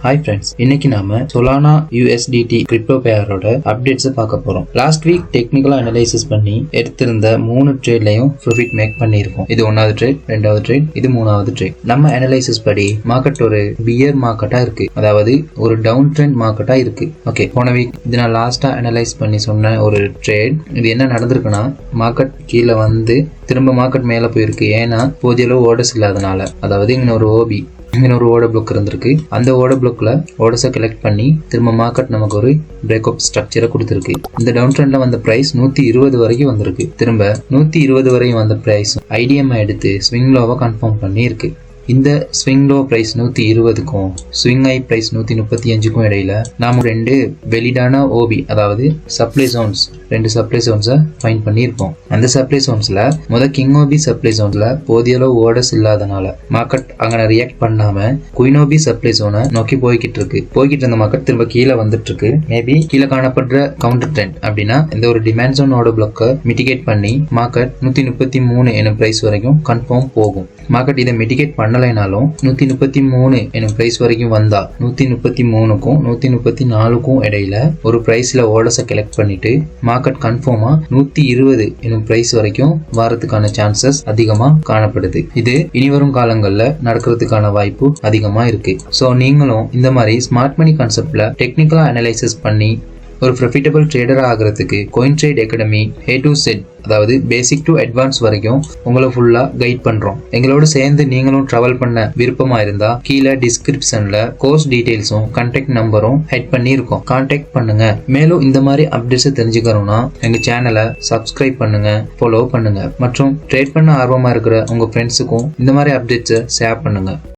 Hi friends, இன்னைக்கு நாம Solana USDT crypto பேரோட அப்டேட்ஸ் பார்க்க போறோம். லாஸ்ட் வீக் டெக்னிக்கலா அனலைசிஸ் பண்ணி எடுத்திருந்த 3 ட்ரேட்லயும் ப்ராஃபிட் மேக் பண்ணியிருக்கோம். இது 1வது ட்ரேட், 2வது ட்ரேட், இது 3வது ட்ரேட். நம்ம அனலைசிஸ் படி மார்க்கெட் ஒரு பியர் மார்க்கெட்டா இருக்கு, அதாவது ஒரு டவுன் ட்ரெண்ட் மார்க்கெட்டா இருக்கு. ஓகே, போன வீக் இது நான் லாஸ்டா அனலைஸ் பண்ணி சொன்ன ஒரு ட்ரேட். இது என்ன நடந்திருக்குன்னா, மார்க்கெட் கீழே வந்து திரும்ப மார்க்கெட் மேல போயிருக்கு. ஏன்னா போதிய அளவு ஓடர்ஸ் இல்லாதனால. அதாவது இங்க ஒரு ஓபி, இங்க ஒரு ஓட பிளாக் இருந்திருக்கு. அந்த ஓட பிளாக்ல ஓடர்ஸை கலெக்ட் பண்ணி திரும்ப மார்க்கெட் நமக்கு ஒரு பிரேக்அப் ஸ்ட்ரக்சரை கொடுத்திருக்கு. இந்த டவுன் ட்ரெண்ட்ல வந்த பிரைஸ் 120 வரைக்கும் வந்திருக்கு. திரும்ப 120 வரையும் வந்த பிரைஸ் ஐடிஎம் எடுத்து ஸ்விங் லோவை கன்ஃபார்ம் பண்ணி இருக்கு. இந்த ஸ்விங் லோ பிரைஸ் 120க்கும் ஸ்விங் ஹை பிரைஸ் 135க்கும் இடையில நாம 2 வெலிடான ஓபி, அதாவது சப்ளை ஜோன்ஸ், 2 சப்ளை ஜோன்ஸை ஃபைண்ட் பண்ணியிருப்போம். அந்த சப்ளை ஜோன்ஸ்ல கிங் ஓபி சப்ளை ஜோன்ஸ்ல போதிய அளவு ஓடர்ஸ் இல்லாதனால மார்க்கெட் அங்கே ரியாக்ட் பண்ணாம குயின் ஓபி சப்ளை ஜோனை நோக்கி போய்கிட்டு இருந்த மார்க்கெட் திரும்ப கீழே வந்துட்டு இருக்கு. மேபி கீழே காணப்படுற கவுண்டர் ட்ரெண்ட் அப்படின்னா இந்த ஒரு டிமாண்ட் ஜோனோட பிளாக்கை மிட்டிகேட் பண்ணி மார்க்கெட் 133 எனும் பிரைஸ் வரைக்கும் கன்ஃபார்ம் போகும். மார்க்கெட் இதை மிட்டிகேட் பண்ணலைனாலும் 133 எனும் பிரைஸ் வரைக்கும் வந்தா 133க்கும் 134க்கும் இடையில ஒரு பிரைஸ்ல ஓடர்ஸை கலெக்ட் பண்ணிட்டு மார்க்கெட் கன்ஃபார்மா 120 எனும் பிரைஸ் வரைக்கும் வரதுக்கான சான்சஸ் அதிகமா காணப்படுது. இது இனிவரும் காலங்கள்ல நடக்கிறதுக்கான வாய்ப்பு அதிகமா இருக்கு. ஸோ நீங்களும் இந்த மாதிரி ஸ்மார்ட் மணி கான்செப்ட்ல டெக்னிக்கலா அனலைசிஸ் பண்ணி ஒரு ப்ராஃபிட்டபிள் ட்ரேடர் ஆகிறதுக்கு going trade academy A to Z, அதாவது பேசிக் டு அட்வான்ஸ் வரைக்கும் உங்களை ஃபுல்லா கைட் பண்றோம். எங்களோட சேர்ந்து நீங்களும் டிராவல் பண்ண விருப்பமா இருந்தா கீழே டிஸ்கிரிப்ஷன்ல கோர்ஸ் டீடைல்ஸும் கான்டாக்ட் நம்பரும் ஹெட் பண்ணி இருக்கோம். கான்டாக்ட் பண்ணுங்க. மேலும் இந்த மாதிரி அப்டேட்ஸ் தெரிஞ்சுக்கணும்னா எங்க சேனலை சப்ஸ்கிரைப் பண்ணுங்க, ஃபாலோ பண்ணுங்க, மற்றும் ட்ரேட் பண்ண ஆர்வமா இருக்கிற உங்க ஃப்ரெண்ட்ஸுக்கும் இந்த மாதிரி அப்டேட்ஸை ஷேர் பண்ணுங்க.